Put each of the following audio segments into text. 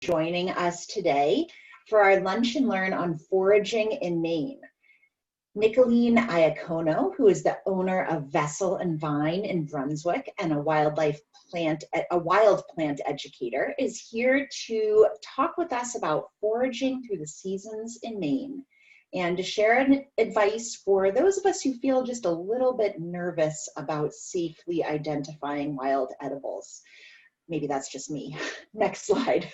joining us today for our Lunch and Learn on Foraging in Maine. Nikaline Iacono, who is the owner of Vessel and Vine in Brunswick and a wild plant educator, is here to talk with us about foraging through the seasons in Maine and to share advice for those of us who feel just a little bit nervous about safely identifying wild edibles. Maybe that's just me. Next slide.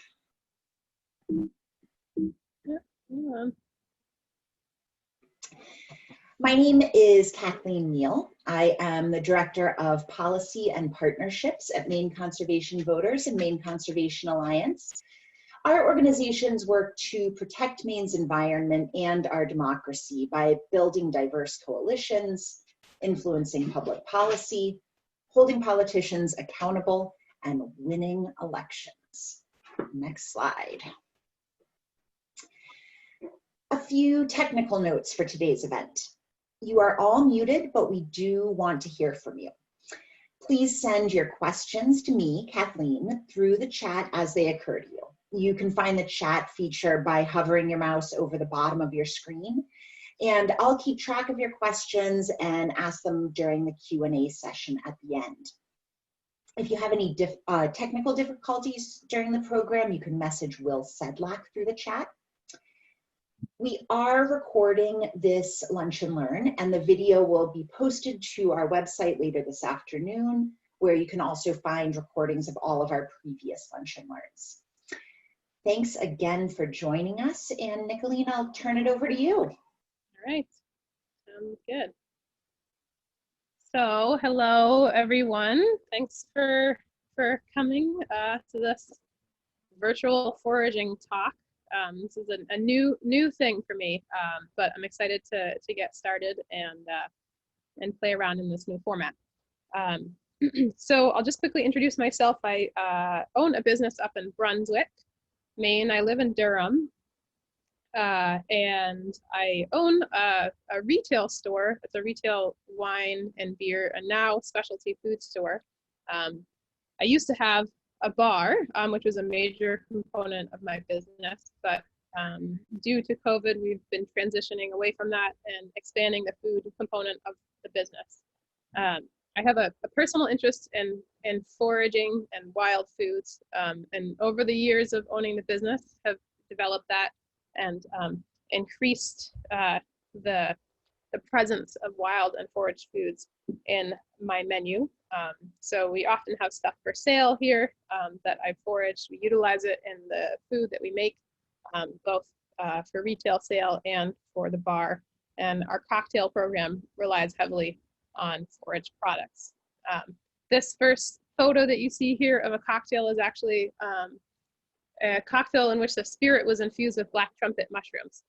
My name is Kathleen Neal. I am the Director of Policy and Partnerships at Maine Conservation Voters and Maine Conservation Alliance. Our organizations work to protect Maine's environment and our democracy by building diverse coalitions, influencing public policy, holding politicians accountable, and winning elections. Next slide. A few technical notes for today's event. You are all muted, but we do want to hear from you. Please send your questions to me, Kathleen, through the chat as they occur to you. You can find the chat feature by hovering your mouse over the bottom of your screen, and I'll keep track of your questions and ask them during the Q&A session at the end. If you have any technical difficulties during the program, you can message Will Sedlak through the chat. We are recording this Lunch and Learn, and the video will be posted to our website later this afternoon, where you can also find recordings of all of our previous Lunch and Learns. Thanks again for joining us, and Nikaline, I'll turn it over to you. All right, sounds good. So, hello everyone. Thanks for coming to this virtual foraging talk. This is a new thing for me, but I'm excited to get started and play around in this new format. So I'll just quickly introduce myself. I own a business up in Brunswick, Maine. I live in Durham, and I own a retail store. It's a retail wine and beer and now specialty food store. I used to have a bar, which was a major component of my business, but due to COVID, we've been transitioning away from that and expanding the food component of the business. I have a personal interest in foraging and wild foods, and over the years of owning the business, have developed that and increased the presence of wild and foraged foods in my menu. So we often have stuff for sale here that I've foraged. We utilize it in the food that we make, both for retail sale and for the bar. And our cocktail program relies heavily on foraged products. This first photo that you see here of a cocktail is actually a cocktail in which the spirit was infused with black trumpet mushrooms,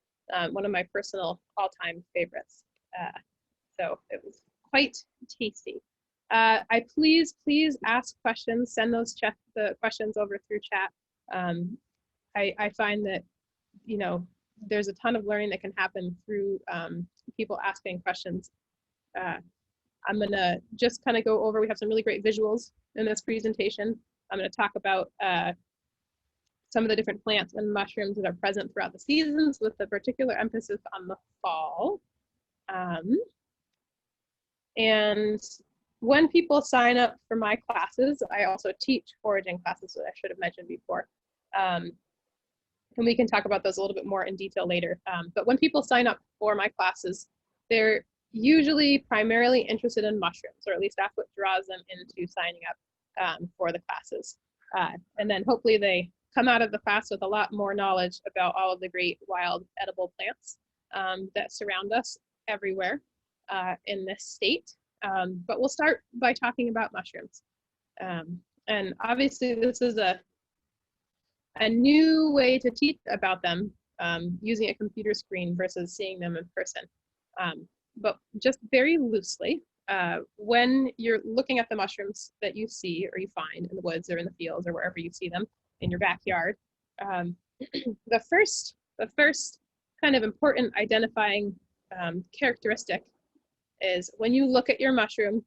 one of my personal all-time favorites. So it was quite tasty. Please ask questions, send those the questions over through chat. I find that, you know, there's a ton of learning that can happen through people asking questions. I'm gonna just kind of go over, we have some really great visuals in this presentation. I'm gonna talk about some of the different plants and mushrooms that are present throughout the seasons with a particular emphasis on the fall. And when people sign up for my classes, I also teach foraging classes that I should have mentioned before. And we can talk about those a little bit more in detail later. But when people sign up for my classes, they're usually primarily interested in mushrooms, or at least that's what draws them into signing up for the classes. And then hopefully they come out of the class with a lot more knowledge about all of the great wild edible plants that surround us everywhere in this state. But we'll start by talking about mushrooms. And obviously this is a new way to teach about them using a computer screen versus seeing them in person. But just very loosely, when you're looking at the mushrooms that you see or you find in the woods or in the fields or wherever you see them in your backyard, the first kind of important identifying characteristic is when you look at your mushroom,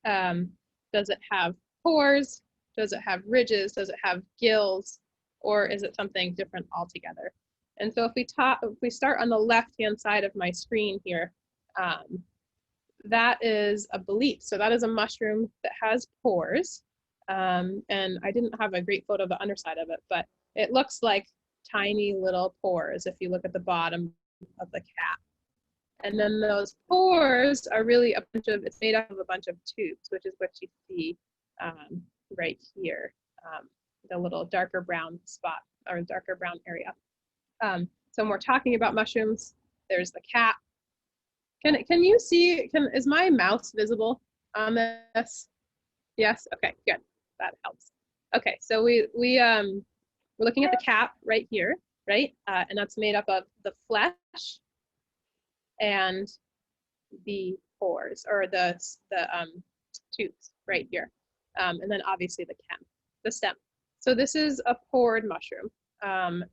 does it have pores? Does it have ridges? Does it have gills? or is it something different altogether? And so if we start on the left-hand side of my screen here, that is a bolete. So that is a mushroom that has pores. And I didn't have a great photo of the underside of it, but it looks like tiny little pores if you look at the bottom of the cap. And then those pores are really it's made up of a bunch of tubes, which is what you see right here, the little darker brown spot or darker brown area. So when we're talking about mushrooms, there's the cap. Can you see, is my mouse visible on this? Yes, okay, good, that helps. Okay, so we're looking at the cap right here, right? And that's made up of the flesh and the pores, or the tubes right here. And then obviously the stem. So this is a pored mushroom.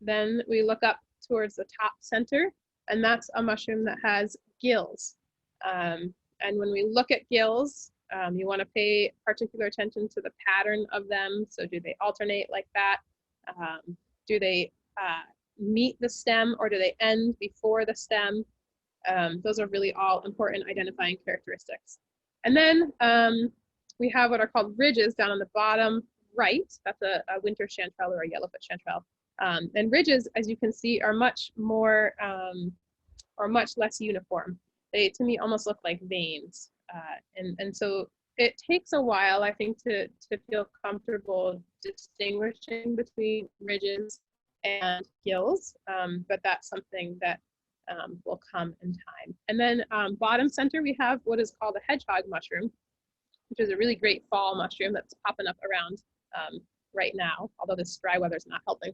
Then we look up towards the top center, and that's a mushroom that has gills. And when we look at gills, you want to pay particular attention to the pattern of them. So do they alternate like that? Do they meet the stem, or do they end before the stem? Those are really all important identifying characteristics. And then we have what are called ridges down on the bottom right. That's a winter chanterelle or a yellowfoot chanterelle. And ridges, as you can see, are much more or much less uniform. They, to me, almost look like veins. And so it takes a while, I think, to feel comfortable distinguishing between ridges and gills, but that's something that will come in time. And then bottom center, we have what is called a hedgehog mushroom, which is a really great fall mushroom that's popping up around right now, although this dry weather is not helping.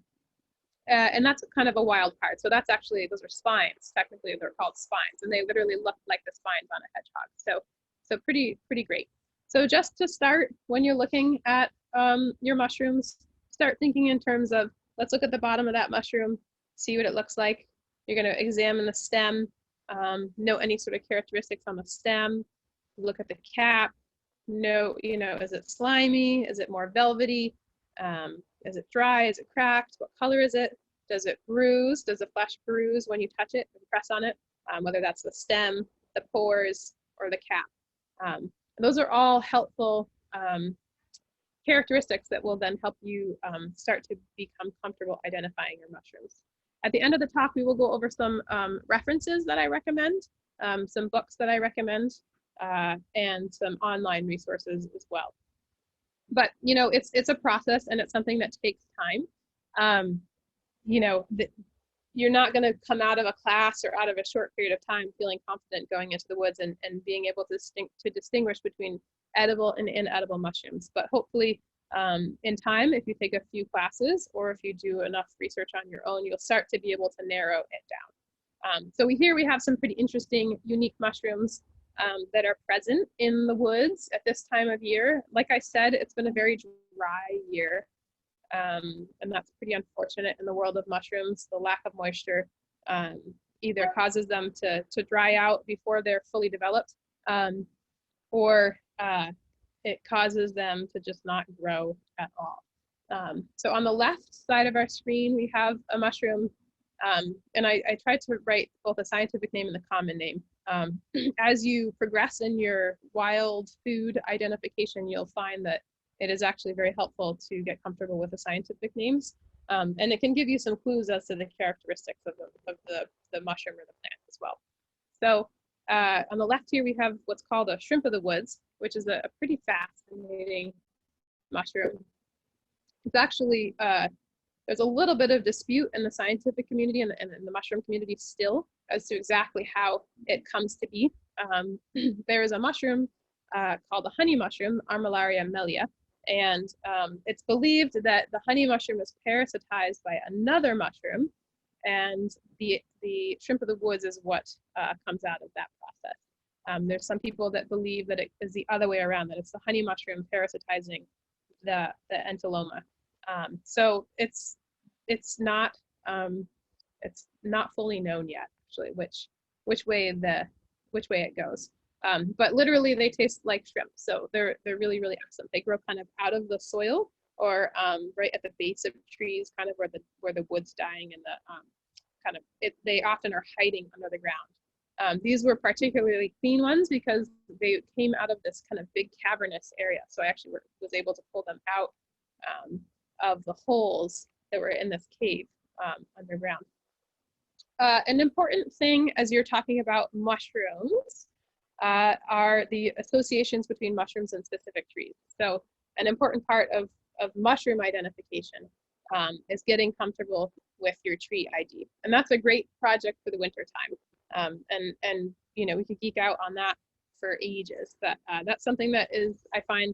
And that's kind of a wild card. So that's actually, those are spines. Technically, they're called spines, and they literally look like the spines on a hedgehog. So pretty great. So just to start, when you're looking at your mushrooms, start thinking in terms of, let's look at the bottom of that mushroom, see what it looks like. You're going to examine the stem, note any sort of characteristics on the stem, look at the cap, note, is it slimy? Is it more velvety? Is it dry? Is it cracked? What color is it? Does it bruise? Does the flesh bruise when you touch it and press on it? Whether that's the stem, the pores, or the cap. Those are all helpful characteristics that will then help you start to become comfortable identifying your mushrooms. At the end of the talk, we will go over some references that I recommend, some books that I recommend, and some online resources as well. But it's a process, and it's something that takes time. You're not going to come out of a class or out of a short period of time feeling confident going into the woods and being able to distinguish between edible and inedible mushrooms. But hopefully in time, if you take a few classes or if you do enough research on your own, you'll start to be able to narrow it down. So here we have some pretty interesting, unique mushrooms that are present in the woods at this time of year. Like I said, it's been a very dry year. And that's pretty unfortunate in the world of mushrooms. The lack of moisture either causes them to dry out before they're fully developed, or it causes them to just not grow at all. So on the left side of our screen, we have a mushroom, and I tried to write both a scientific name and the common name. As you progress in your wild food identification, you'll find that it is actually very helpful to get comfortable with the scientific names. And it can give you some clues as to the characteristics of the mushroom or the plant as well. So on the left here, we have what's called a shrimp of the woods, which is a pretty fascinating mushroom. It's actually, there's a little bit of dispute in the scientific community and in the mushroom community still as to exactly how it comes to be. There is a mushroom called the honey mushroom, Armillaria mellia, and it's believed that the honey mushroom is parasitized by another mushroom, and the shrimp of the woods is what comes out of that process. There's some people that believe that it is the other way around, that it's the honey mushroom parasitizing the Entoloma. So it's not fully known yet, actually, which way it goes. But literally, they taste like shrimp, so they're really, really excellent. They grow kind of out of the soil or right at the base of trees, kind of where the wood's dying and they often are hiding under the ground. These were particularly clean ones because they came out of this kind of big cavernous area. So I actually was able to pull them out of the holes that were in this cave underground. An important thing as you're talking about mushrooms are the associations between mushrooms and specific trees. So an important part of mushroom identification is getting comfortable with your tree ID. And that's a great project for the winter time. And you know, we could geek out on that for ages. That's something that is, I find,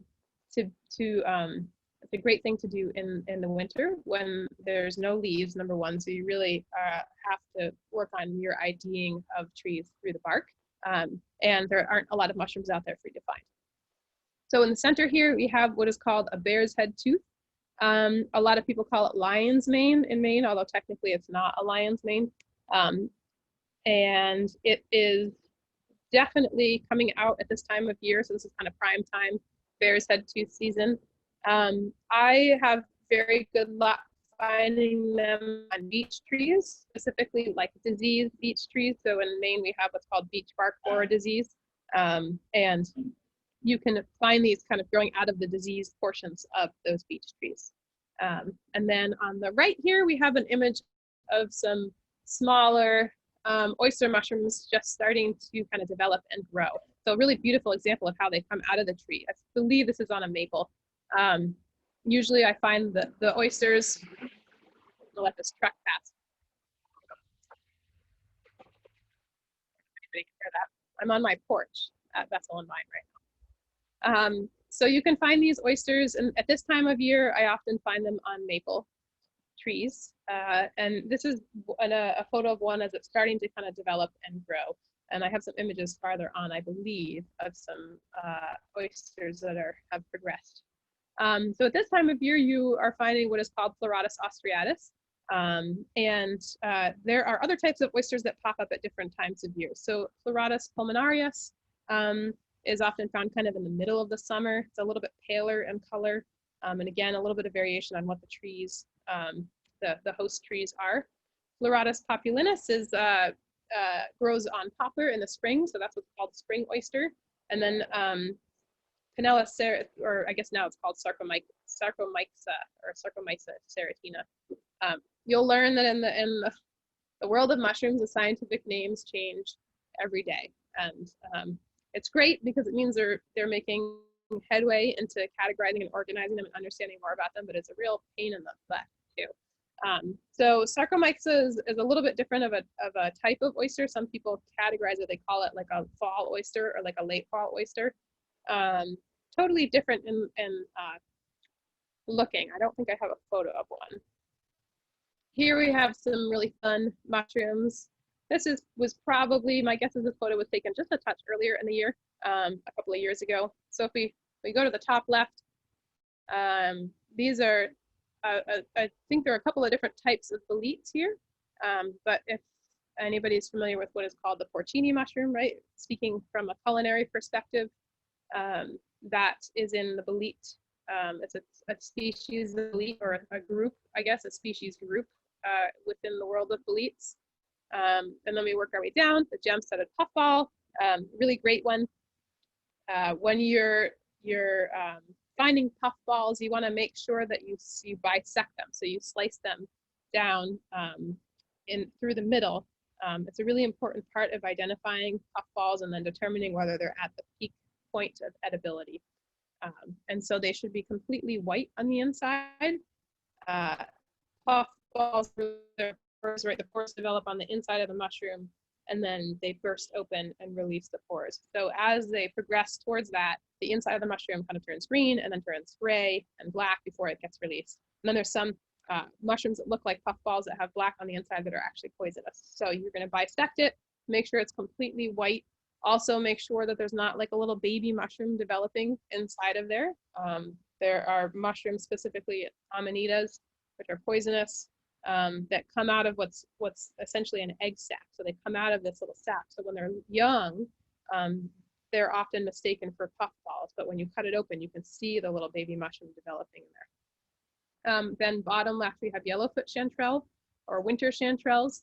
it's a great thing to do in the winter when there's no leaves, number one. So you really have to work on your IDing of trees through the bark. And there aren't a lot of mushrooms out there for you to find. So in the center here, we have what is called a bear's head tooth. A lot of people call it lion's mane in Maine, although technically it's not a lion's mane. And it is definitely coming out at this time of year. So this is kind of prime time, bear's head tooth season. I have very good luck finding them on beech trees, specifically like diseased beech trees. So in Maine, we have what's called beech bark borer disease. And you can find these kind of growing out of the diseased portions of those beech trees. And then on the right here, we have an image of some smaller oyster mushrooms just starting to kind of develop and grow. So a really beautiful example of how they come out of the tree. I believe this is on a maple. Usually I find the oysters, I'll let this truck pass. I'm on my porch at Vessel and Vine right now. So you can find these oysters, and at this time of year, I often find them on maple trees. And this is a photo of one as it's starting to kind of develop and grow. And I have some images farther on, I believe, of some oysters that have progressed. So at this time of year, you are finding what is called Pleurotus austriatus. And there are other types of oysters that pop up at different times of year. So Pleurotus pulmonarius is often found kind of in the middle of the summer. It's a little bit paler in color. And again, a little bit of variation on what the trees, the host trees are. Pleurotus populinus grows on poplar in the spring. So that's what's called spring oyster. And then Pinella, or I guess now it's called Sarcomyxa or Sarcomyxa serratina. You'll learn that in the world of mushrooms, the scientific names change every day, and it's great because it means they're making headway into categorizing and organizing them and understanding more about them. But it's a real pain in the butt too. So Sarcomyxa is a little bit different of a type of oyster. Some people categorize it; they call it like a fall oyster or like a late fall oyster. Totally different in looking. I don't think I have a photo of one. Here we have some really fun mushrooms. This was probably, my guess is this photo was taken just a touch earlier in the year, a couple of years ago. So if we go to the top left, these are, I think there are a couple of different types of boletes here. But if anybody's familiar with what is called the porcini mushroom, right? Speaking from a culinary perspective, that is in the bolete. It's a species of bolete, or a group, I guess, a species group within the world of boletes. And then we work our way down. The gem-studded puffball, really great one. When you're finding puffballs, you want to make sure that you bisect them. So you slice them down through the middle. It's a really important part of identifying puffballs and then determining whether they're at the peak point of edibility. And so they should be completely white on the inside. Puffballs, the pores develop on the inside of the mushroom, and then they burst open and release the pores. So as they progress towards that, the inside of the mushroom kind of turns green and then turns gray and black before it gets released. And then there's some mushrooms that look like puffballs that have black on the inside that are actually poisonous. So you're going to bisect it, make sure it's completely white. Also make sure that there's not like a little baby mushroom developing inside of there. There are mushrooms, specifically amanitas, which are poisonous, that come out of what's essentially an egg sac. So they come out of this little sac. So when they're young, they're often mistaken for puffballs. But when you cut it open, you can see the little baby mushroom developing in there. Then bottom left, we have yellowfoot chanterelle or winter chanterelles.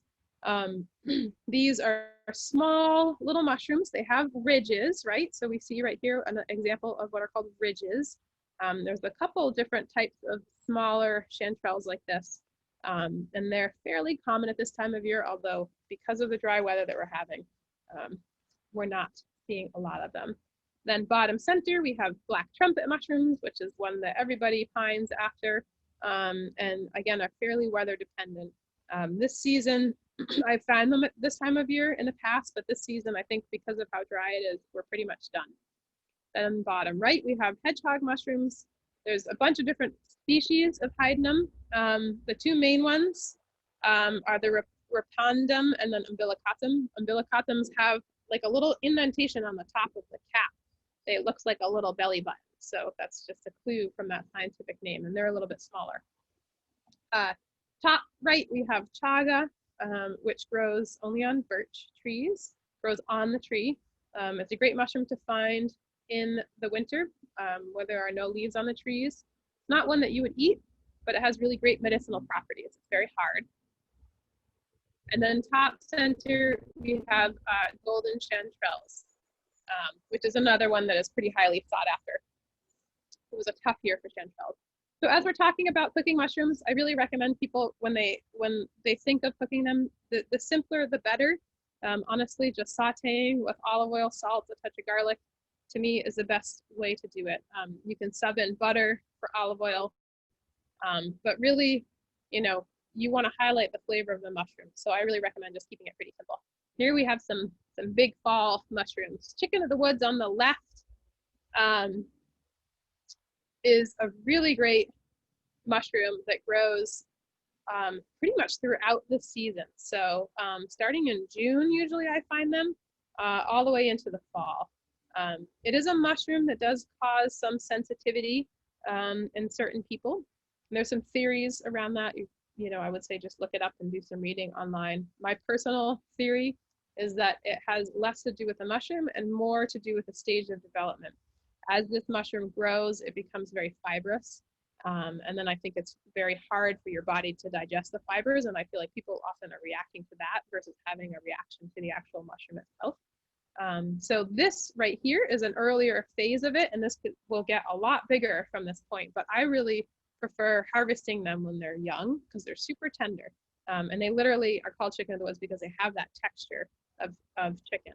These are small little mushrooms. They have ridges, right? So we see right here an example of what are called ridges. There's a couple different types of smaller chanterelles like this. And they're fairly common at this time of year, although because of the dry weather that we're having, we're not seeing a lot of them. Then bottom center, we have black trumpet mushrooms, which is one that everybody pines after, and again, are fairly weather dependent. This season, I found them at this time of year in the past, but this season, I think because of how dry it is, we're pretty much done. Then bottom right, we have hedgehog mushrooms. There's a bunch of different species of hydnum. The two main ones are the rapandum and then umbilicatum. Umbilicatums have like a little indentation on the top of the cap. It looks like a little belly button. So that's just a clue from that scientific name, and they're a little bit smaller. Top right, we have chaga, which grows only on birch trees, grows on the tree. It's a great mushroom to find in the winter where there are no leaves on the trees. It's not one that you would eat, but it has really great medicinal properties. It's very hard. And then top center, we have golden chanterelles, which is another one that is pretty highly sought after. It was a tough year for chanterelles. So as we're talking about cooking mushrooms, I really recommend people when they think of cooking them, the simpler the better. Honestly, just sauteing with olive oil, salt, a touch of garlic, to me is the best way to do it. You can sub in butter for olive oil, but really, you want to highlight the flavor of the mushroom. So I really recommend just keeping it pretty simple. Here we have some big fall mushrooms. Chicken of the woods on the left is a really great mushroom that grows pretty much throughout the season. So starting in June, usually I find them all the way into the fall. It is a mushroom that does cause some sensitivity in certain people. And there's some theories around that. I would say just look it up and do some reading online. My personal theory is that it has less to do with the mushroom and more to do with the stage of development. As this mushroom grows, it becomes very fibrous. And then I think it's very hard for your body to digest the fibers. And I feel like people often are reacting to that versus having a reaction to the actual mushroom itself. So this right here is an earlier phase of it, and this will get a lot bigger from this point. But I really prefer harvesting them when they're young because they're super tender. And they literally are called chicken of the woods because they have that texture of chicken.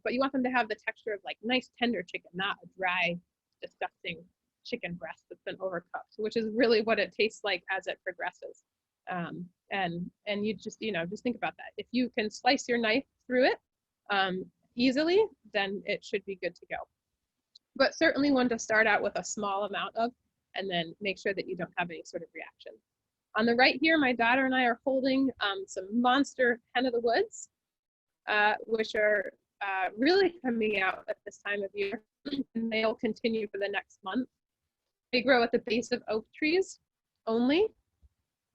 But you want them to have the texture of like nice tender chicken, not a dry, disgusting chicken breast that's been overcooked, which is really what it tastes like as it progresses. And you just think about that. If you can slice your knife through it easily, then it should be good to go. But certainly one to start out with a small amount of, and then make sure that you don't have any sort of reaction. On the right here, my daughter and I are holding some monster hen of the woods, which are really coming out at this time of year, and they'll continue for the next month. They grow at the base of oak trees only,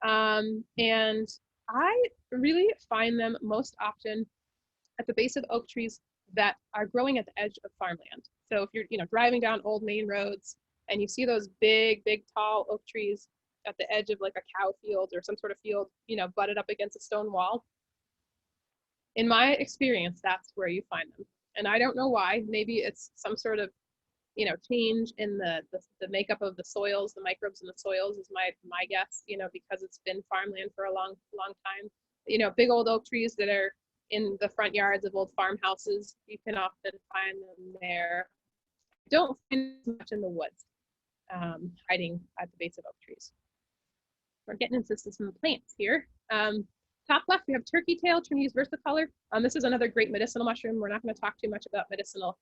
and I really find them most often at the base of oak trees that are growing at the edge of farmland. So if you're driving down old Maine roads and you see those big tall oak trees at the edge of like a cow field or some sort of field, butted up against a stone wall, in my experience, that's where you find them. And I don't know why. Maybe it's some sort of change in the makeup of the soils, the microbes in the soils is my guess, because it's been farmland for a long time. Big old oak trees that are in the front yards of old farmhouses, you can often find them there. Don't find much in the woods, hiding at the base of oak trees. We're getting into some plants here. Top left, we have turkey tail, Trinidis versicolor. This is another great medicinal mushroom. We're not going to talk too much about medicinal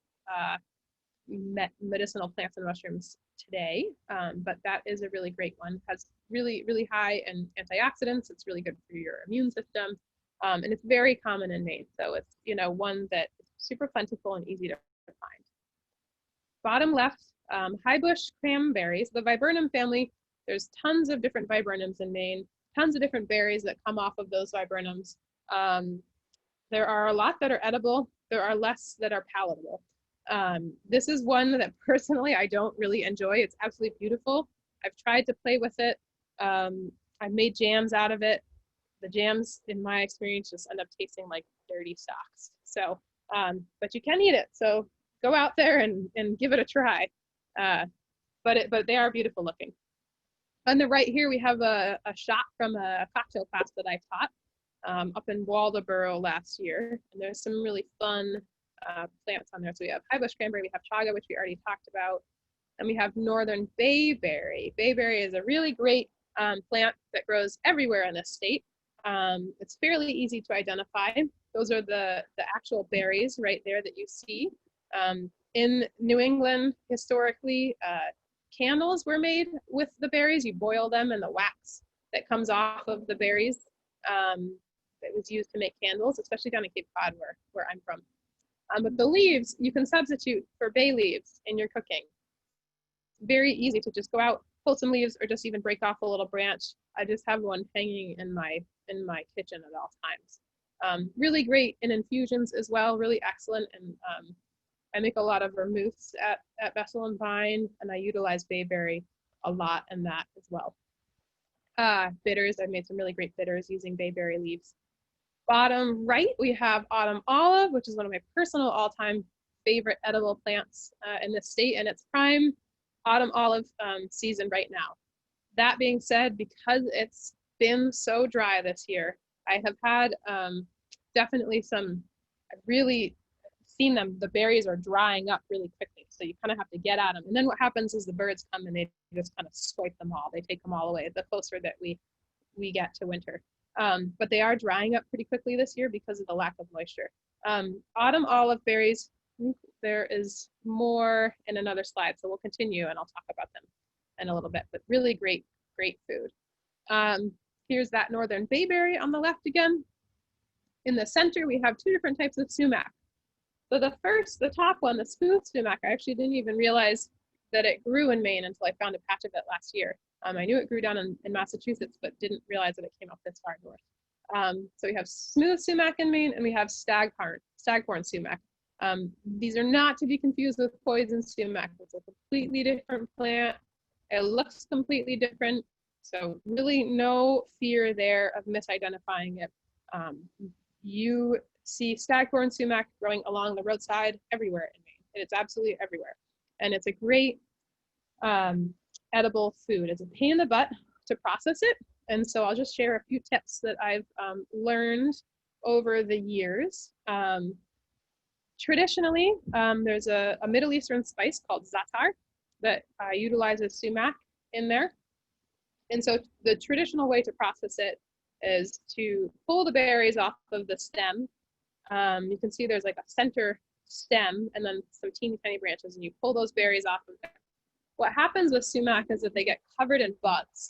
plants and mushrooms today, but that is a really great one. Has really high in antioxidants. It's really good for your immune system, and it's very common in Maine. So it's one that is super plentiful and easy to find. Bottom left, high bush cranberries. The viburnum family. There's tons of different viburnums in Maine. Tons of different berries that come off of those viburnums. There are a lot that are edible. There are less that are palatable. This is one that personally I don't really enjoy. It's absolutely beautiful. I've tried to play with it. I've made jams out of it. The jams, in my experience, just end up tasting like dirty socks. So, but you can eat it. So go out there and give it a try. But they are beautiful looking. On the right here, we have a shot from a cocktail class that I taught up in Waldoboro last year. And there's some really fun plants on there. So we have high bush cranberry, we have chaga, which we already talked about, and we have northern bayberry. Bayberry is a really great plant that grows everywhere in this state. It's fairly easy to identify. Those are the actual berries right there that you see. In New England, historically, candles were made with the berries. You boil them, and the wax that comes off of the berries that was used to make candles, especially down in Cape Cod, where I'm from. But the leaves, you can substitute for bay leaves in your cooking. Very easy to just go out, pull some leaves, or just even break off a little branch. I just have one hanging in my kitchen at all times. Really great in infusions as well, really excellent. And I make a lot of vermouths at Vessel and Vine, and I utilize bayberry a lot in that as well. Bitters, I've made some really great bitters using bayberry leaves. Bottom right, we have autumn olive, which is one of my personal all-time favorite edible plants in this state, and it's prime autumn olive season right now. That being said, because it's been so dry this year, I have had definitely I've really seen them, the berries are drying up really quickly, so you kind of have to get at them. And then what happens is the birds come and they just kind of swipe them all. They take them all away the closer that we get to winter. But they are drying up pretty quickly this year because of the lack of moisture. Autumn olive berries, there is more in another slide, so we'll continue and I'll talk about them in a little bit, but really great food. Here's that northern bayberry on the left again. In the center, we have two different types of sumac. So the top one, the smooth sumac, I actually didn't even realize that it grew in Maine until I found a patch of it last year. I knew it grew down in Massachusetts, but didn't realize that it came up this far north. So we have smooth sumac in Maine, and we have staghorn sumac. These are not to be confused with poison sumac. It's a completely different plant. It looks completely different. So really no fear there of misidentifying it. You see staghorn sumac growing along the roadside everywhere in Maine. It's absolutely everywhere. And it's a great edible food. It's a pain in the butt to process it. And so I'll just share a few tips that I've learned over the years. Traditionally, there's a Middle Eastern spice called za'atar that utilizes sumac in there. And so the traditional way to process it is to pull the berries off of the stem. You can see there's like a center stem and then some teeny tiny branches, and you pull those berries off of there. What happens with sumac is that they get covered in bugs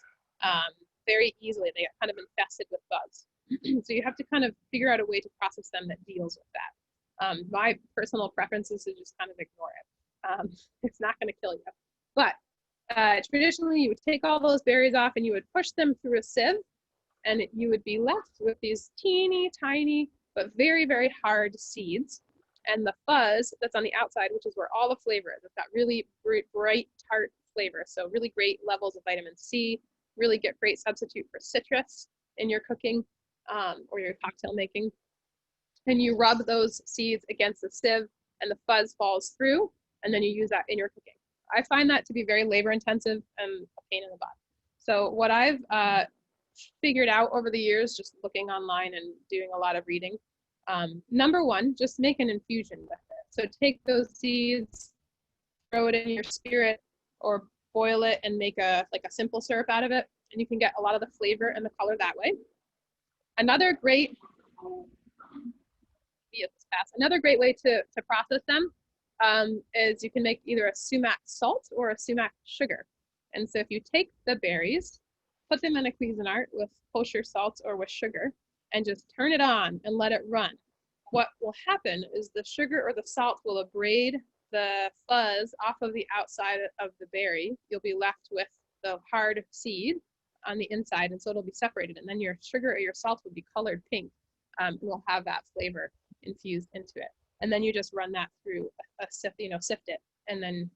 very easily. They get kind of infested with bugs. So you have to kind of figure out a way to process them that deals with that. My personal preference is to just kind of ignore it. It's not going to kill you. But traditionally, you would take all those berries off and you would push them through a sieve, and you would be left with these teeny tiny but very, very hard seeds. And the fuzz that's on the outside, which is where all the flavor is. It's got really bright, tart flavor. So really great levels of vitamin C, really great substitute for citrus in your cooking or your cocktail making. And you rub those seeds against the sieve and the fuzz falls through, and then you use that in your cooking. I find that to be very labor intensive and a pain in the butt. So what I've figured out over the years, just looking online and doing a lot of reading, number one, just make an infusion with it. So take those seeds, throw it in your spirit, or boil it and make a simple syrup out of it, and you can get a lot of the flavor and the color that way. Another great way to process them is you can make either a sumac salt or a sumac sugar. And so if you take the berries, put them in a Cuisinart with kosher salt or with sugar, and just turn it on and let it run. What will happen is the sugar or the salt will abrade the fuzz off of the outside of the berry. You'll be left with the hard seed on the inside, and so it'll be separated. And then your sugar or your salt will be colored pink, and will have that flavor infused into it. And then you just run that through a sift it, and then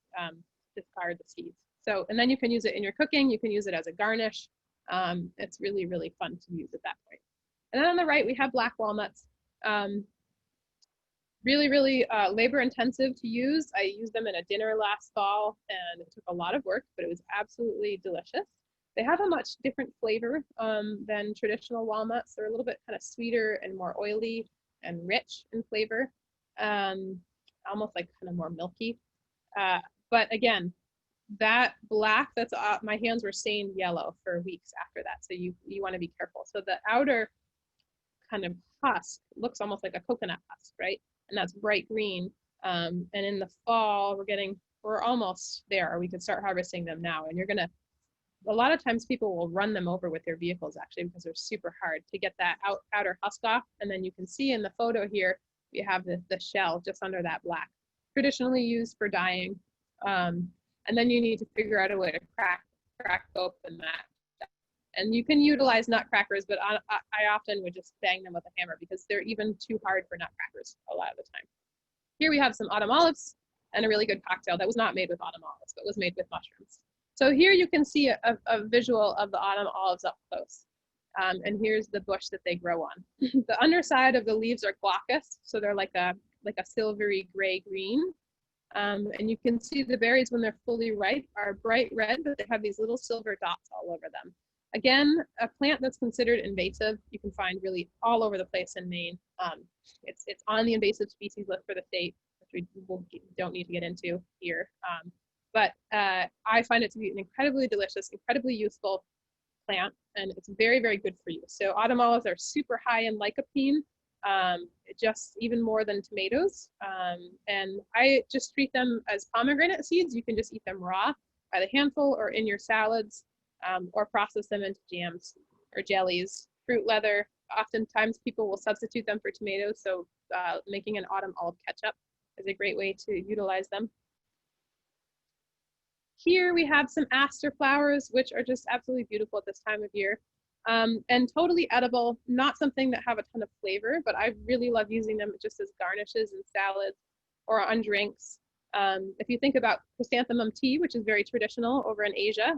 discard the seeds. So, and then you can use it in your cooking. You can use it as a garnish. It's really, really fun to use at that point. And then on the right, we have black walnuts. Really, really labor intensive to use. I used them in a dinner last fall and it took a lot of work, but it was absolutely delicious. They have a much different flavor than traditional walnuts. They're a little bit kind of sweeter and more oily and rich in flavor, almost like kind of more milky. But again, that black, that's my hands were stained yellow for weeks after that. So you want to be careful. So the outer kind of husk looks almost like a coconut husk, right? And that's bright green. And in the fall, we're almost there. We can start harvesting them now. And a lot of times people will run them over with their vehicles actually because they're super hard to get that outer husk off. And then you can see in the photo here, we have the shell just under that black, traditionally used for dyeing. And then you need to figure out a way to crack open that. And you can utilize nutcrackers, but I often would just bang them with a hammer because they're even too hard for nutcrackers a lot of the time. Here we have some autumn olives and a really good cocktail that was not made with autumn olives, but was made with mushrooms. So here you can see a visual of the autumn olives up close. And here's the bush that they grow on. The underside of the leaves are glaucous, so they're like a silvery gray-green. And you can see the berries when they're fully ripe are bright red, but they have these little silver dots all over them. Again, a plant that's considered invasive, you can find really all over the place in Maine. It's on the invasive species list for the state, which we don't need to get into here. But I find it to be an incredibly delicious, incredibly useful plant, and it's very, very good for you. So autumn olives are super high in lycopene, just even more than tomatoes. And I just treat them as pomegranate seeds. You can just eat them raw by the handful or in your salads, or process them into jams or jellies. Fruit leather, oftentimes people will substitute them for tomatoes, so making an autumn olive ketchup is a great way to utilize them. Here we have some aster flowers, which are just absolutely beautiful at this time of year. And totally edible, not something that have a ton of flavor, but I really love using them just as garnishes in salads or on drinks. If you think about chrysanthemum tea, which is very traditional over in Asia,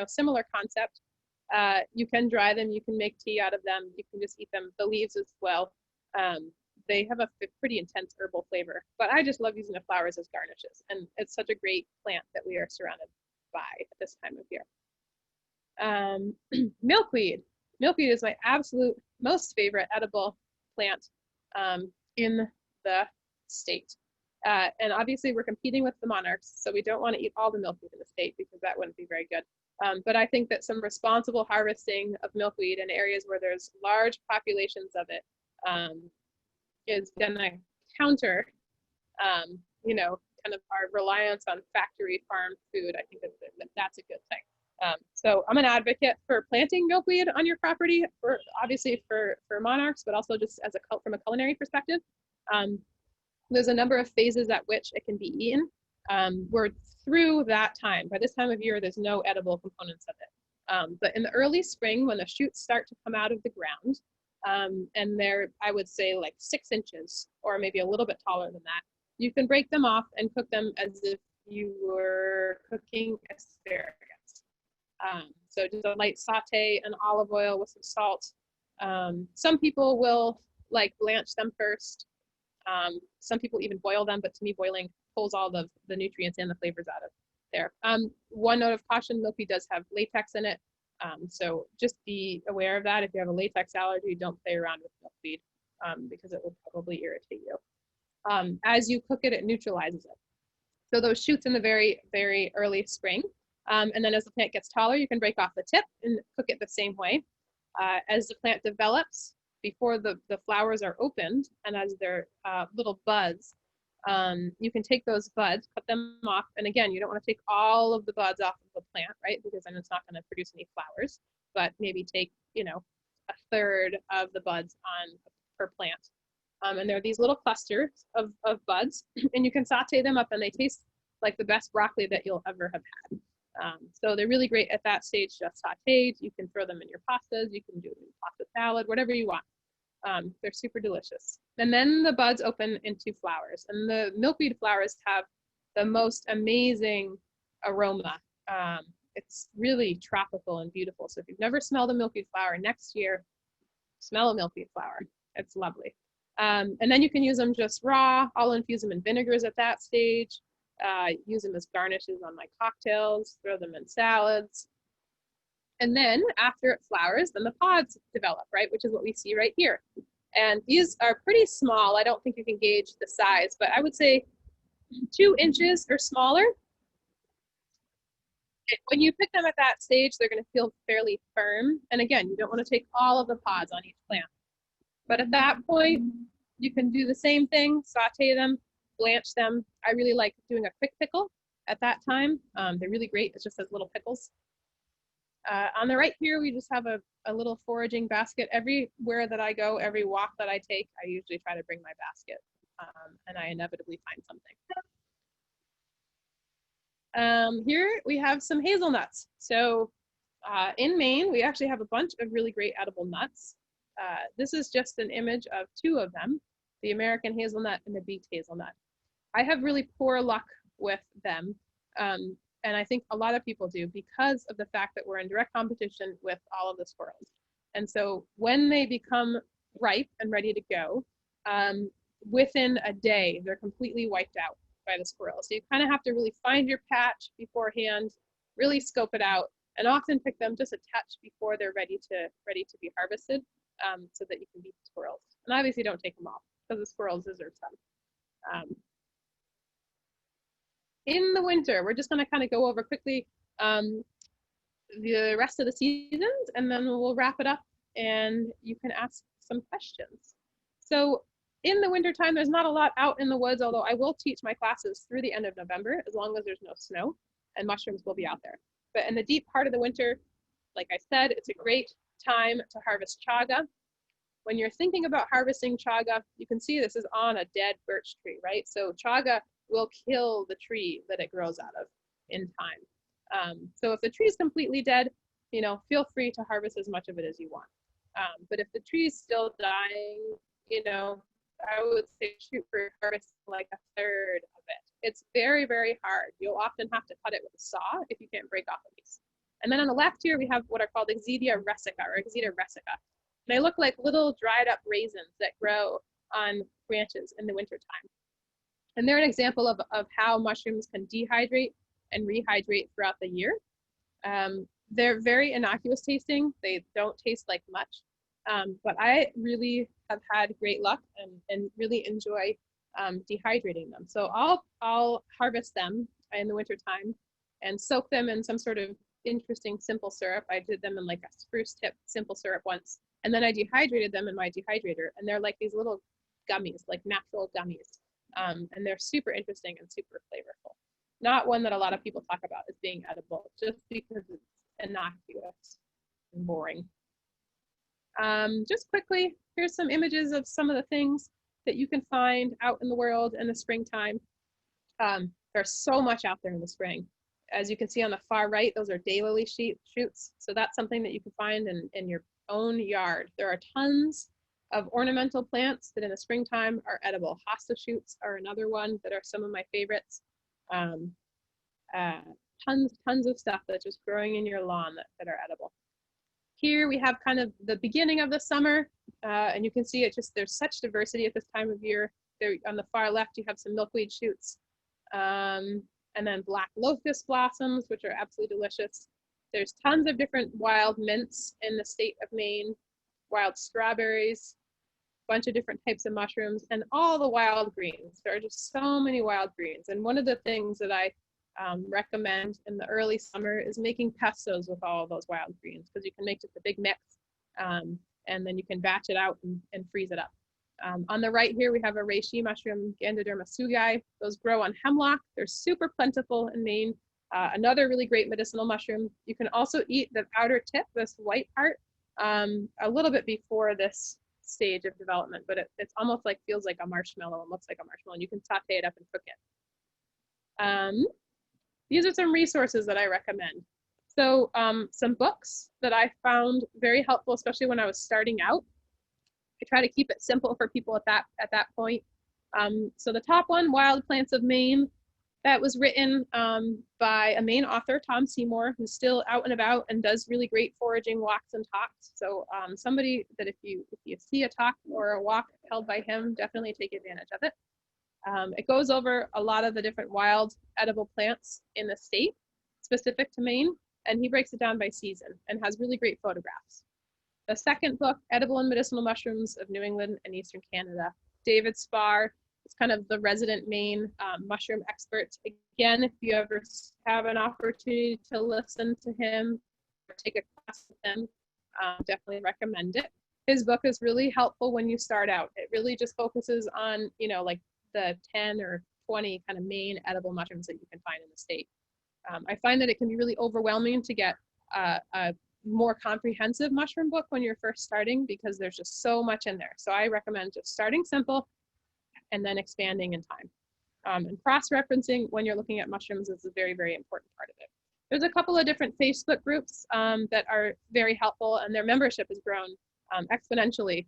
similar concept. You can dry them, you can make tea out of them, you can just eat them, the leaves as well. They have a pretty intense herbal flavor, but I just love using the flowers as garnishes, and it's such a great plant that we are surrounded by at this time of year. Milkweed. Milkweed is my absolute most favorite edible plant in the state. And obviously we're competing with the monarchs, so we don't want to eat all the milkweed in the state because that wouldn't be very good. But I think that some responsible harvesting of milkweed in areas where there's large populations of it is gonna counter, kind of our reliance on factory farm food. I think that's a good thing. So I'm an advocate for planting milkweed on your property, obviously for monarchs, but also just as from a culinary perspective. There's a number of phases at which it can be eaten. We're through that time. By this time of year, there's no edible components of it. But in the early spring, when the shoots start to come out of the ground, and they're, I would say, like 6 inches or maybe a little bit taller than that, you can break them off and cook them as if you were cooking asparagus. So just a light saute in olive oil with some salt. Some people will blanch them first. Some people even boil them, but to me, boiling pulls all the nutrients and the flavors out of there. One note of caution, milkweed does have latex in it. So just be aware of that. If you have a latex allergy, don't play around with milkweed because it will probably irritate you. As you cook it, it neutralizes it. So those shoots in the very, very early spring. And then as the plant gets taller, you can break off the tip and cook it the same way. As the plant develops, before the flowers are opened and as they're little buds, you can take those buds, cut them off. And again, you don't want to take all of the buds off of the plant, right? Because then it's not going to produce any flowers, but maybe take, a third of the buds on per plant. And there are these little clusters of buds, and you can saute them up and they taste like the best broccoli that you'll ever have had. So they're really great at that stage, just sauteed. You can throw them in your pastas, you can do it in pasta salad, whatever you want. They're super delicious. And then the buds open into flowers, and the milkweed flowers have the most amazing aroma. It's really tropical and beautiful. So if you've never smelled a milkweed flower, next year, smell a milkweed flower. It's lovely. And then you can use them just raw. I'll infuse them in vinegars at that stage. Use them as garnishes on my cocktails, throw them in salads. And then after it flowers, then the pods develop, right? Which is what we see right here. And these are pretty small. I don't think you can gauge the size, but I would say 2 inches or smaller. When you pick them at that stage, they're going to feel fairly firm. And again, you don't want to take all of the pods on each plant. But at that point, you can do the same thing, saute them, blanch them. I really like doing a quick pickle at that time. They're really great. It's just as little pickles. On the right here, we just have a little foraging basket. Everywhere that I go, every walk that I take, I usually try to bring my basket, and I inevitably find something. Here we have some hazelnuts. So in Maine, we actually have a bunch of really great edible nuts. This is just an image of 2 of them, the American hazelnut and the beaked hazelnut. I have really poor luck with them. And I think a lot of people do because of the fact that we're in direct competition with all of the squirrels. And so when they become ripe and ready to go, within a day, they're completely wiped out by the squirrels. So you kind of have to really find your patch beforehand, really scope it out, and often pick them just a touch before they're ready to be harvested, so that you can beat the squirrels. And obviously don't take them all because the squirrels deserve some. In the winter, we're just going to kind of go over quickly the rest of the seasons, and then we'll wrap it up and you can ask some questions. So in the winter time, there's not a lot out in the woods, although I will teach my classes through the end of November, as long as there's no snow, and mushrooms will be out there. But in the deep part of the winter, like I said, it's a great time to harvest chaga. When you're thinking about harvesting chaga, you can see this is on a dead birch tree, right? So chaga will kill the tree that it grows out of in time. So if the tree is completely dead, feel free to harvest as much of it as you want. But if the tree is still dying, I would say shoot for harvest like a third of it. It's very, very hard. You'll often have to cut it with a saw if you can't break off a piece. And then on the left here, we have what are called Exedia resica or Exedia resica. They look like little dried up raisins that grow on branches in the wintertime. And they're an example of how mushrooms can dehydrate and rehydrate throughout the year. They're very innocuous tasting. They don't taste like much, but I really have had great luck and really enjoy dehydrating them. So I'll harvest them in the wintertime and soak them in some sort of interesting simple syrup. I did them in like a spruce tip simple syrup once, and then I dehydrated them in my dehydrator, and they're like these little gummies, like natural gummies. And they're super interesting and super flavorful. Not one that a lot of people talk about as being edible, just because it's innocuous and boring. Just quickly, here's some images of some of the things that you can find out in the world in the springtime. There's so much out there in the spring. As you can see on the far right, those are daylily shoots. So that's something that you can find in your own yard. There are tons of ornamental plants that in the springtime are edible. Hosta shoots are another one that are some of my favorites. Tons of stuff that's just growing in your lawn that are edible. Here we have kind of the beginning of the summer, and you can see there's such diversity at this time of year. There on the far left, you have some milkweed shoots, and then black locust blossoms, which are absolutely delicious. There's tons of different wild mints in the state of Maine, wild strawberries, bunch of different types of mushrooms, and all the wild greens. There are just so many wild greens. And one of the things that I recommend in the early summer is making pestos with all of those wild greens, because you can make just a big mix, and then you can batch it out and freeze it up. On the right here, we have a reishi mushroom, Gandoderma sugai. Those grow on hemlock. They're super plentiful in Maine. Another really great medicinal mushroom. You can also eat the outer tip, this white part, a little bit before this stage of development, but it's almost like feels like a marshmallow and looks like a marshmallow, and you can saute it up and cook it. These are some resources that I recommend. So some books that I found very helpful, especially when I was starting out. I try to keep it simple for people at that point. So the top one, Wild Plants of Maine. that was written by a Maine author, Tom Seymour, who's still out and about and does really great foraging walks and talks. So somebody that if you see a talk or a walk held by him, definitely take advantage of it. It goes over a lot of the different wild edible plants in the state specific to Maine, and he breaks it down by season and has really great photographs. The second book, Edible and Medicinal Mushrooms of New England and Eastern Canada. David Spar is kind of the resident Maine mushroom expert. Again, if you ever have an opportunity to listen to him or take a class with him, definitely recommend it. His book is really helpful when you start out. It really just focuses on, you know, like the 10 or 20 kind of main edible mushrooms that you can find in the state. I find that it can be really overwhelming to get a more comprehensive mushroom book when you're first starting, because there's just so much in there. So I recommend just starting simple and then expanding in time. And cross-referencing when you're looking at mushrooms is a very, very important part of it. There's a couple of different Facebook groups that are very helpful, and their membership has grown exponentially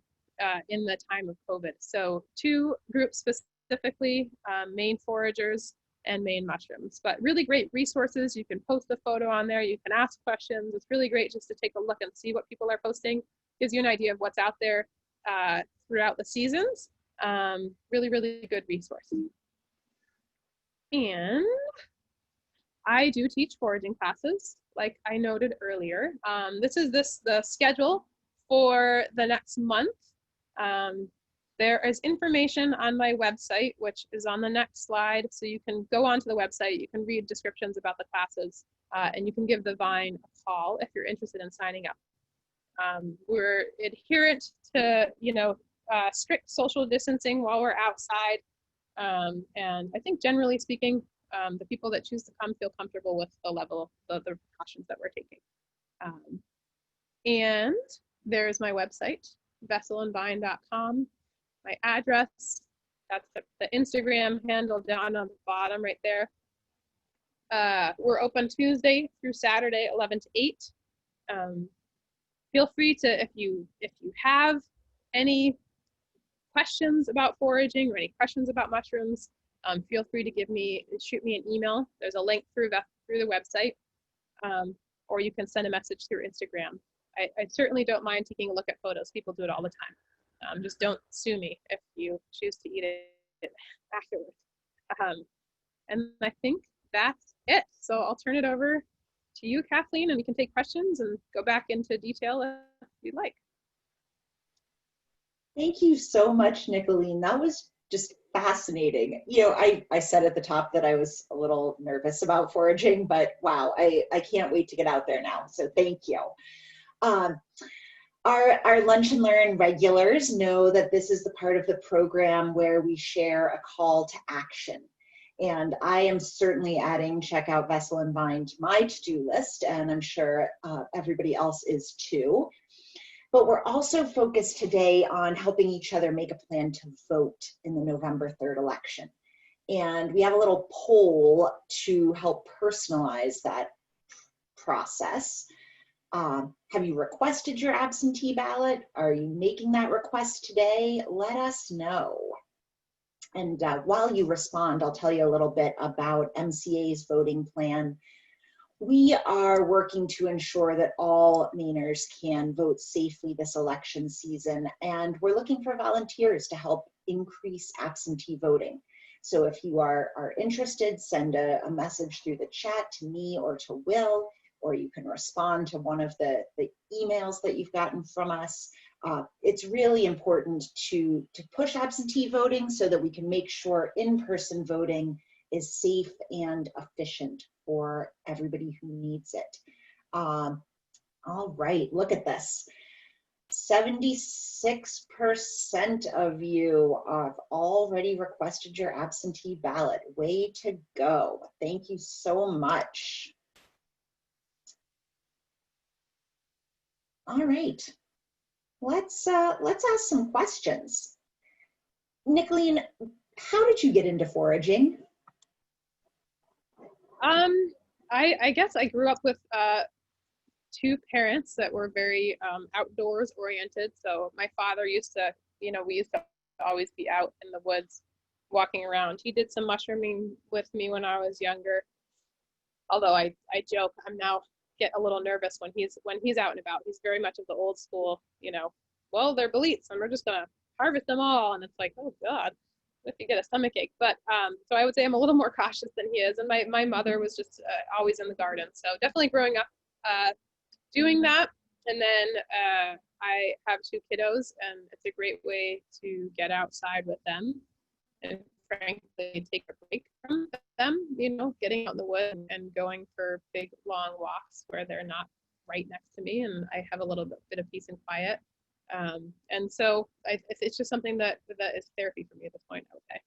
in the time of COVID. So 2 groups specifically, Maine Foragers and Maine Mushrooms, but really great resources. You can post a photo on there, you can ask questions. It's really great just to take a look and see what people are posting. Gives you an idea of what's out there throughout the seasons. Really, really good resource. And I do teach foraging classes, like I noted earlier. This is the schedule for the next month. There is information on my website, which is on the next slide. So you can go onto the website, you can read descriptions about the classes, and you can give the Vine a call if you're interested in signing up. We're adherent to, you know, strict social distancing while we're outside. And I think generally speaking, the people that choose to come feel comfortable with the level of the precautions that we're taking. And there's my website, vesselandvine.com. My address, that's the Instagram handle down on the bottom right there. We're open Tuesday through Saturday, 11 to 8. Feel free to, if you have any questions about foraging or any questions about mushrooms, feel free to shoot me an email. There's a link through the website, or you can send a message through Instagram. I certainly don't mind taking a look at photos. People do it all the time. Just don't sue me if you choose to eat it afterwards. And I think that's it. So I'll turn it over to you, Kathleen, and we can take questions and go back into detail if you'd like. Thank you so much, Nikaline. That was just fascinating. You know, I said at the top that I was a little nervous about foraging, but wow, I can't wait to get out there now. So thank you. Our Lunch and Learn regulars know that this is the part of the program where we share a call to action. And I am certainly adding Check Out Vessel and Vine to my to-do list, and I'm sure everybody else is too. But we're also focused today on helping each other make a plan to vote in the November 3rd election. And we have a little poll to help personalize that process. Have you requested your absentee ballot? Are you making that request today? Let us know. And while you respond, I'll tell you a little bit about MCA's voting plan. We are working to ensure that all Mainers can vote safely this election season, and we're looking for volunteers to help increase absentee voting. So if you are interested, send a message through the chat to me or to Will, or you can respond to one of the emails that you've gotten from us. It's really important to push absentee voting so that we can make sure in-person voting is safe and efficient for everybody who needs it. All right, look at this. 76% of you have already requested your absentee ballot. Way to go. Thank you so much. All right, let's ask some questions. Nikaline, how did you get into foraging? I guess I grew up with two parents that were very outdoors oriented. So my father used to, we used to always be out in the woods walking around. He did some mushrooming with me when I was younger. Although I joke, I'm now get a little nervous when he's out and about. He's very much of the old school, well, they're boletes and we're just gonna harvest them all. And it's like, oh God, if you get a stomach ache. But so I would say I'm a little more cautious than he is. And my mother was just always in the garden. So definitely growing up doing that. And then I have 2 kiddos, and it's a great way to get outside with them and frankly take a break from them, getting out in the woods and going for big long walks where they're not right next to me and I have a little bit of peace and quiet. And so it's just something that is therapy for me at this point, I would say.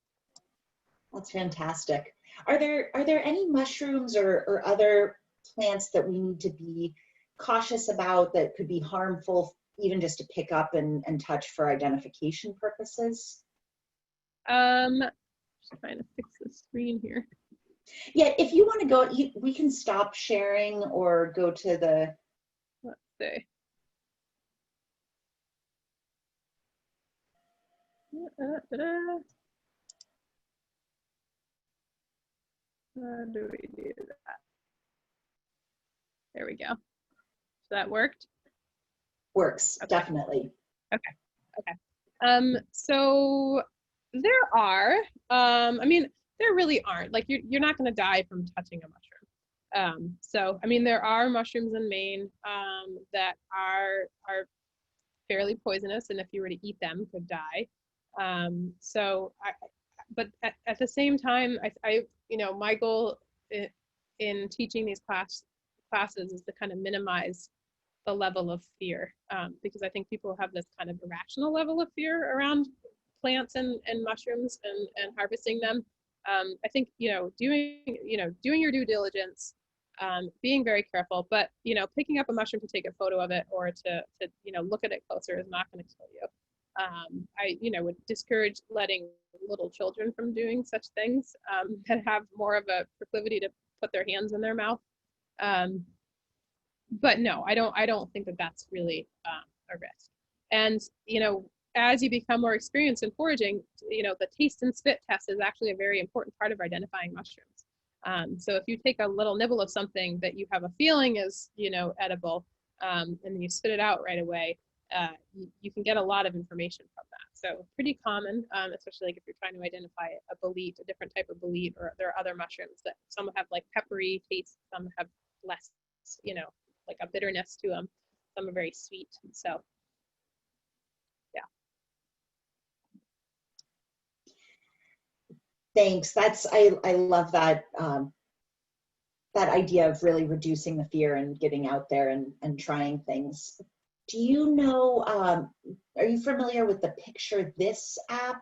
That's fantastic. Are there any mushrooms or other plants that we need to be cautious about that could be harmful, even just to pick up and touch for identification purposes? Just trying to fix the screen here. Yeah, if you want to go, we can stop sharing or go to the. Let's see. How do we do that? There we go. So that worked? Works, okay. Definitely. Okay. So there are, there really aren't. Like you're not going to die from touching a mushroom. So, there are mushrooms in Maine that are fairly poisonous, and if you were to eat them, could die. But at the same time, I my goal in teaching these classes is to kind of minimize the level of fear, because I think people have this kind of irrational level of fear around plants and mushrooms and harvesting them. I think doing your due diligence, being very careful, but picking up a mushroom to take a photo of it or to look at it closer is not going to kill you. I would discourage letting little children from doing such things that have more of a proclivity to put their hands in their mouth. But no, I don't think that that's really a risk. And as you become more experienced in foraging, the taste and spit test is actually a very important part of identifying mushrooms. So if you take a little nibble of something that you have a feeling is edible, and then you spit it out right away, you can get a lot of information from that. So pretty common, especially like if you're trying to identify a bolete, a different type of bolete, or there are other mushrooms that some have like peppery taste, some have less, like a bitterness to them. Some are very sweet. So, yeah. Thanks. I love that that idea of really reducing the fear and getting out there and trying things. Do you know, are you familiar with the Picture This app?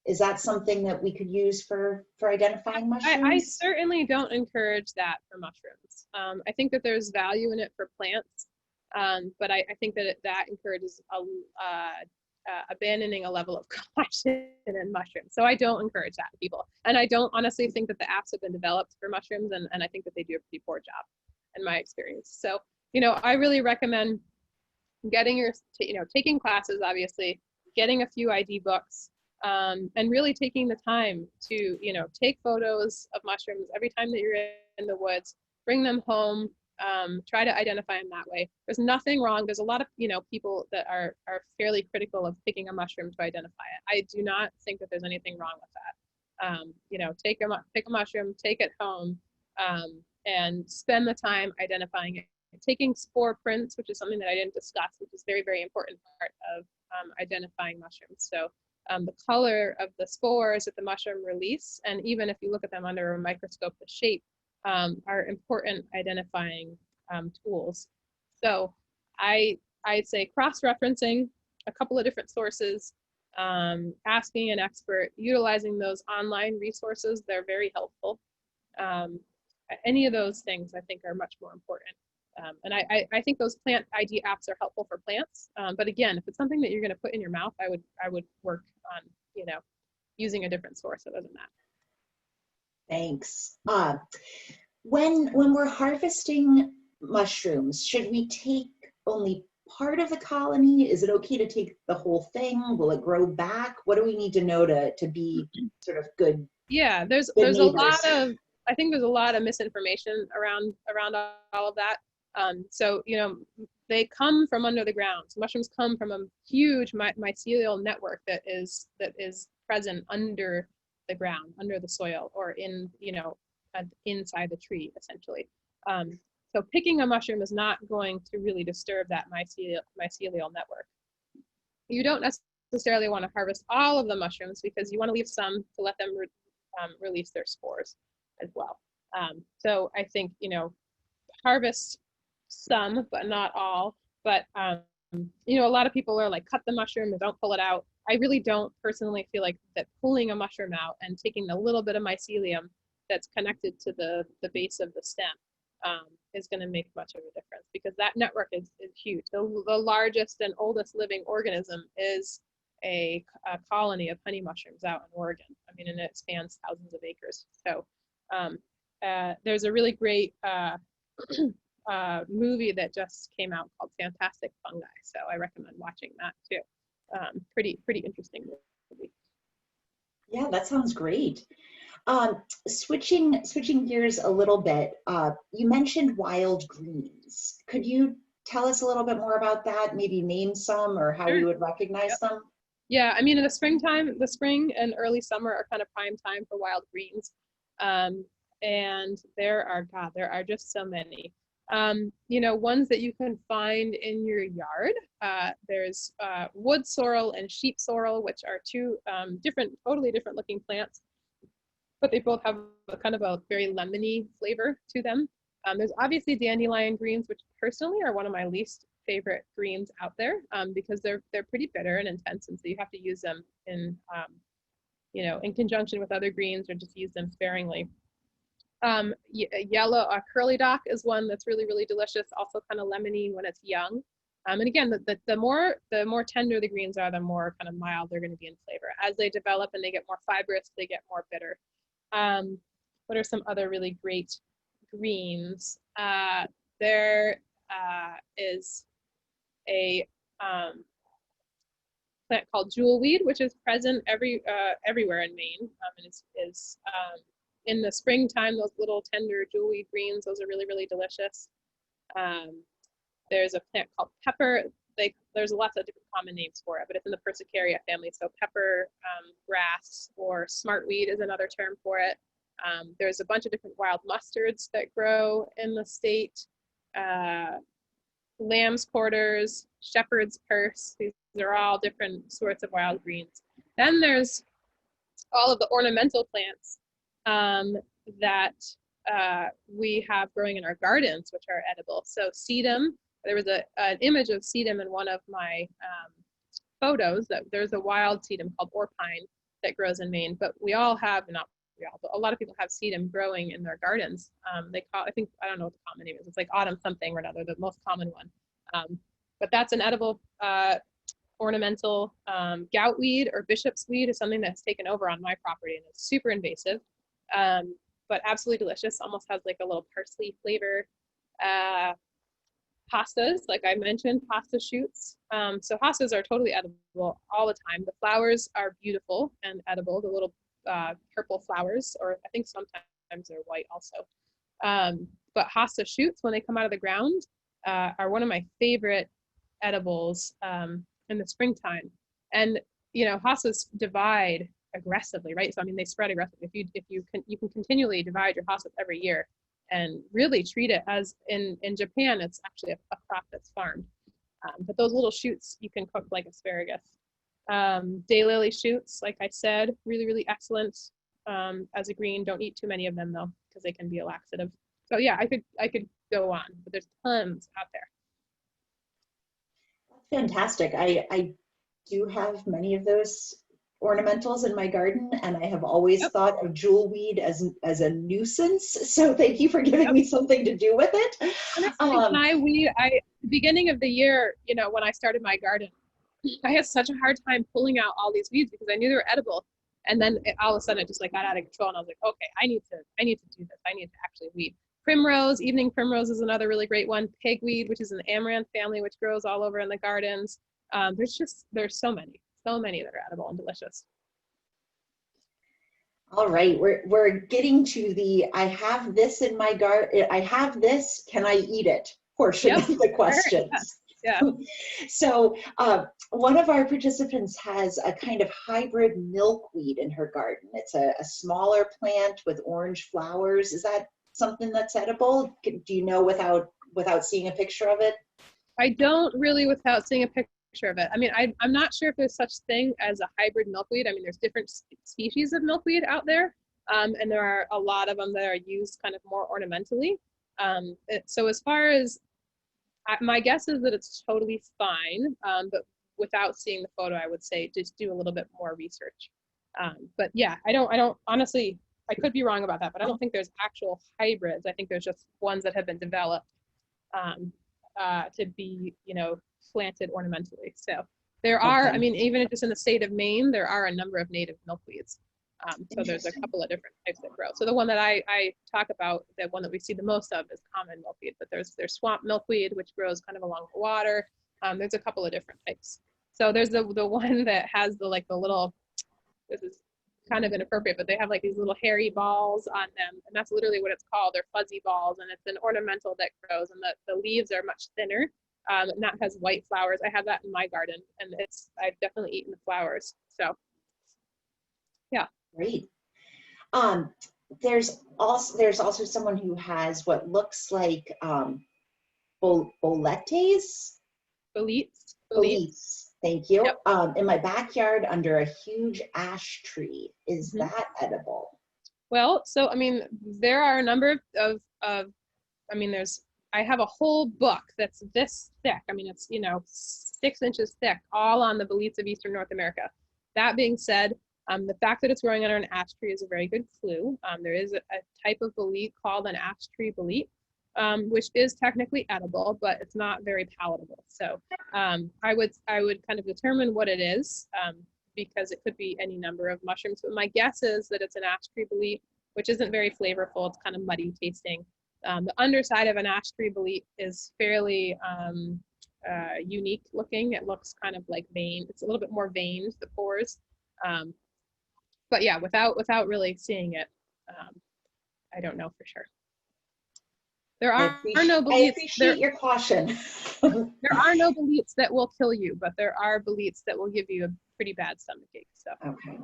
Is that something that we could use for identifying mushrooms? I certainly don't encourage that for mushrooms. I think that there's value in it for plants, but I think that that encourages abandoning a level of caution in mushrooms. So I don't encourage that to people. And I don't honestly think that the apps have been developed for mushrooms, and I think that they do a pretty poor job in my experience. So, I really recommend getting taking classes, obviously, getting a few ID books, and really taking the time to, take photos of mushrooms every time that you're in the woods, bring them home, try to identify them that way. There's nothing wrong. There's a lot of, people that are fairly critical of picking a mushroom to identify it. I do not think that there's anything wrong with that. Pick a mushroom, take it home, and spend the time identifying it. Taking spore prints, which is something that I didn't discuss, which is very, very important part of identifying mushrooms. So the color of the spores that the mushroom release, and even if you look at them under a microscope, the shape are important identifying tools. So I'd say cross-referencing a couple of different sources, asking an expert, utilizing those online resources, they're very helpful. Any of those things I think are much more important. And I think those plant ID apps are helpful for plants. But again, if it's something that you're going to put in your mouth, I would work on, using a different source other than that. Thanks. When we're harvesting mushrooms, should we take only part of the colony? Is it okay to take the whole thing? Will it grow back? What do we need to know to be sort of good, Yeah, there's good a lot neighbors? of, I think there's a lot of misinformation around all of that. So they come from under the ground. So mushrooms come from a huge mycelial network that is present under the ground, under the soil, or in inside the tree essentially. So picking a mushroom is not going to really disturb that mycelial network. You don't necessarily want to harvest all of the mushrooms because you want to leave some to let them release their spores as well. So I think, harvest some, but not all. But, a lot of people are like, cut the mushroom and don't pull it out. I really don't personally feel like that pulling a mushroom out and taking the little bit of mycelium that's connected to the base of the stem is going to make much of a difference, because that network is huge. The largest and oldest living organism is a colony of honey mushrooms out in Oregon. I mean, and it spans thousands of acres. So there's a really great movie that just came out called Fantastic Fungi. So I recommend watching that too. Pretty interesting movie. Yeah, that sounds great. Switching gears a little bit, you mentioned wild greens. Could you tell us a little bit more about that? Maybe name some or how Sure. we would recognize Yep. them? Yeah, I mean, in the springtime, the spring and early summer are kind of prime time for wild greens. And there are just so many. Ones that you can find in your yard. There's wood sorrel and sheep sorrel, which are two totally different looking plants, but they both have a kind of a very lemony flavor to them. There's obviously dandelion greens, which personally are one of my least favorite greens out there, because they're pretty bitter and intense, and so you have to use them in conjunction with other greens, or just use them sparingly. Yellow curly dock is one that's really delicious, also kind of lemony when it's young. And again, the more tender the greens are, the more kind of mild they're going to be in flavor. As they develop and they get more fibrous, they get more bitter. What are some other really great greens? There is a plant called jewelweed, which is present everywhere in Maine, and is in the springtime. Those little tender jewelweed greens, those are really delicious. There's a plant called pepper. There's lots of different common names for it, but it's in the Persicaria family. So pepper grass, or smartweed is another term for it. There's a bunch of different wild mustards that grow in the state. Lamb's quarters, shepherd's purse. These are all different sorts of wild greens. Then there's all of the ornamental plants that we have growing in our gardens, which are edible. So sedum, there was an image of sedum in one of my photos. That there's a wild sedum called orpine that grows in Maine, but we all have, not we all, but a lot of people have sedum growing in their gardens. I don't know what the common name is. It's like autumn something or another, the most common one. But that's an edible ornamental. Goutweed or bishop's weed is something that's taken over on my property, and it's super invasive, but absolutely delicious. Almost has like a little parsley flavor. Hostas, like I mentioned, hosta shoots. So hostas are totally edible all the time. The flowers are beautiful and edible, the little purple flowers, or I think sometimes they're white also. But hosta shoots, when they come out of the ground, are one of my favorite edibles in the springtime. And hostas divide aggressively, right? So I mean, they spread aggressively. If you can continually divide your hostas every year, and really treat it as in Japan, it's actually a crop that's farmed. But those little shoots you can cook like asparagus. Daylily shoots, like I said, really excellent as a green. Don't eat too many of them though, because they can be a laxative. So yeah, I could go on, but there's tons out there. Fantastic. I do have many of those ornamentals in my garden, and I have always thought of jewelweed as a nuisance. So thank you for giving me something to do with it. Honestly, beginning of the year, when I started my garden, I had such a hard time pulling out all these weeds because I knew they were edible. And then all of a sudden it just like got out of control, and I was like, okay, I need to do this. I need to actually weed. Primrose, evening primrose is another really great one. Pigweed, which is an amaranth family, which grows all over in the gardens. There's so many that are edible and delicious. All right, we're getting to the I have this in my garden. I have this. Can I eat it? Portion of the questions. Yeah. So one of our participants has a kind of hybrid milkweed in her garden. It's a smaller plant with orange flowers. Is that something that's edible? Do you know without seeing a picture of it? I don't really without seeing a picture of it. I mean, I'm not sure if there's such thing as a hybrid milkweed. I mean, there's different species of milkweed out there, and there are a lot of them that are used kind of more ornamentally. So as far as my guess is that it's totally fine, but without seeing the photo, I would say just do a little bit more research. But yeah, I don't honestly, I could be wrong about that, but I don't think there's actual hybrids. I think there's just ones that have been developed to be, planted ornamentally. So there are, I mean, even just in the state of Maine, there are a number of native milkweeds. So there's a couple of different types that grow. So the one that I talk about, the one that we see the most of is common milkweed, but there's swamp milkweed, which grows kind of along the water. There's a couple of different types. So there's the one that has the little, this is kind of inappropriate, but they have like these little hairy balls on them, and that's literally what it's called. They're fuzzy balls, and it's an ornamental that grows, and the leaves are much thinner, and that has white flowers. I have that in my garden, and I've definitely eaten the flowers. So yeah. Great. There's also someone who has what looks like boletes. Boletes. Thank you. Yep. In my backyard under a huge ash tree. Is that edible? Well, so I mean, there are a number of I mean, I have a whole book that's this thick. I mean, it's 6 inches thick, all on the boletes of Eastern North America. That being said, the fact that it's growing under an ash tree is a very good clue. There is a type of bolete called an ash tree bolete, which is technically edible, but it's not very palatable. So I would kind of determine what it is, because it could be any number of mushrooms. But my guess is that it's an ash tree bolete, which isn't very flavorful. It's kind of muddy tasting. The underside of an ash tree bolete is fairly unique looking. It looks kind of like veined. It's a little bit more veined, the pores. But yeah, without really seeing it, I don't know for sure. There are no boletes. I appreciate your caution. There are no boletes that will kill you, but there are boletes that will give you a pretty bad stomachache. So okay.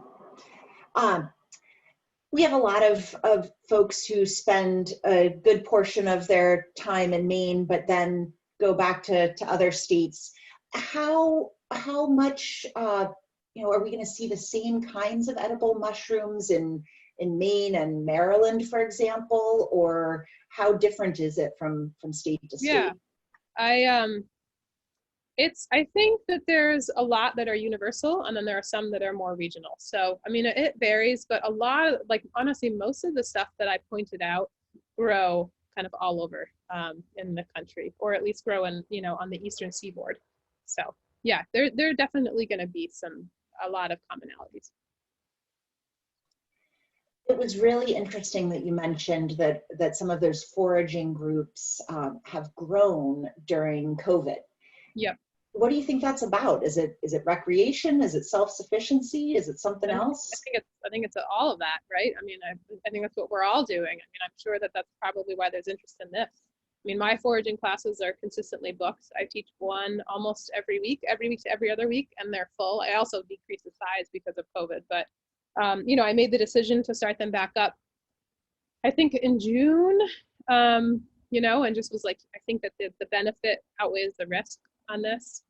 We have a lot of folks who spend a good portion of their time in Maine, but then go back to other states. How much are we going to see the same kinds of edible mushrooms in Maine and Maryland, for example, or how different is it from state to state? Yeah, I think that there's a lot that are universal, and then there are some that are more regional. So, I mean, it varies, but a lot of, honestly, most of the stuff that I pointed out grow kind of all over in the country, or at least grow in, on the eastern seaboard. So, yeah, there are definitely going to be a lot of commonalities. It was really interesting that you mentioned that some of those foraging groups have grown during COVID. Yep. What do you think that's about? Is it recreation? Is it self-sufficiency? Is it something else? I think it's all of that, right? I mean, I think that's what we're all doing. I mean, I'm sure that's probably why there's interest in this. I mean, my foraging classes are consistently booked. I teach one almost every week to every other week, and they're full. I also decreased the size because of COVID, but I made the decision to start them back up, I think in June, and just was like, I think that the benefit outweighs the risk on this.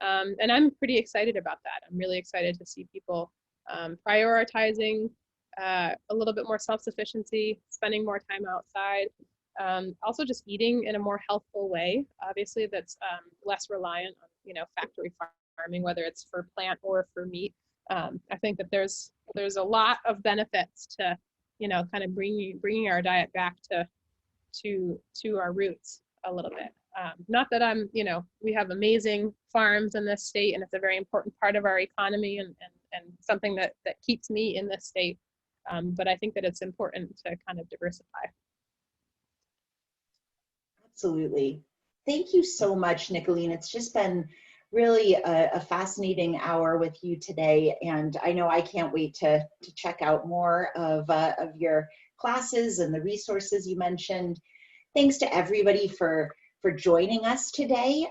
And I'm pretty excited about that. I'm really excited to see people prioritizing a little bit more self-sufficiency, spending more time outside, also just eating in a more healthful way. Obviously, that's less reliant on factory farming, whether it's for plant or for meat. I think that there's a lot of benefits to kind of bringing our diet back to our roots a little bit. Not that we have amazing farms in this state, and it's a very important part of our economy and something that keeps me in this state. But I think that it's important to kind of diversify. Absolutely. Thank you so much, Nikaline. It's just been really a fascinating hour with you today. And I know I can't wait to check out more of your classes and the resources you mentioned. Thanks to everybody for joining us today.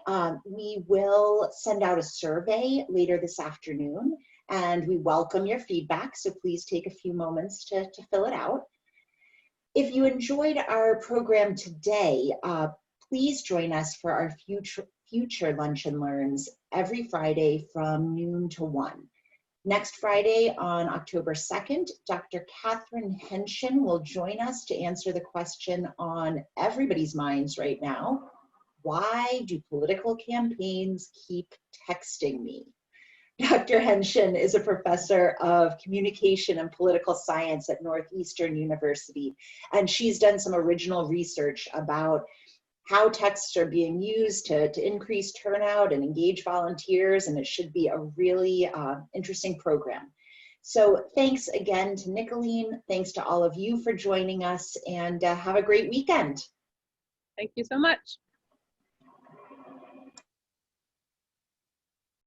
We will send out a survey later this afternoon, and we welcome your feedback. So please take a few moments to fill it out. If you enjoyed our program today, please join us for our future Lunch and Learns every Friday from noon to 1. Next Friday on October 2nd, Dr. Catherine Henshin will join us to answer the question on everybody's minds right now: why do political campaigns keep texting me? Dr. Henshin is a professor of communication and political science at Northeastern University, and she's done some original research about how texts are being used to increase turnout and engage volunteers, and it should be a really interesting program. So thanks again to Nikaline, thanks to all of you for joining us, and have a great weekend. Thank you so much.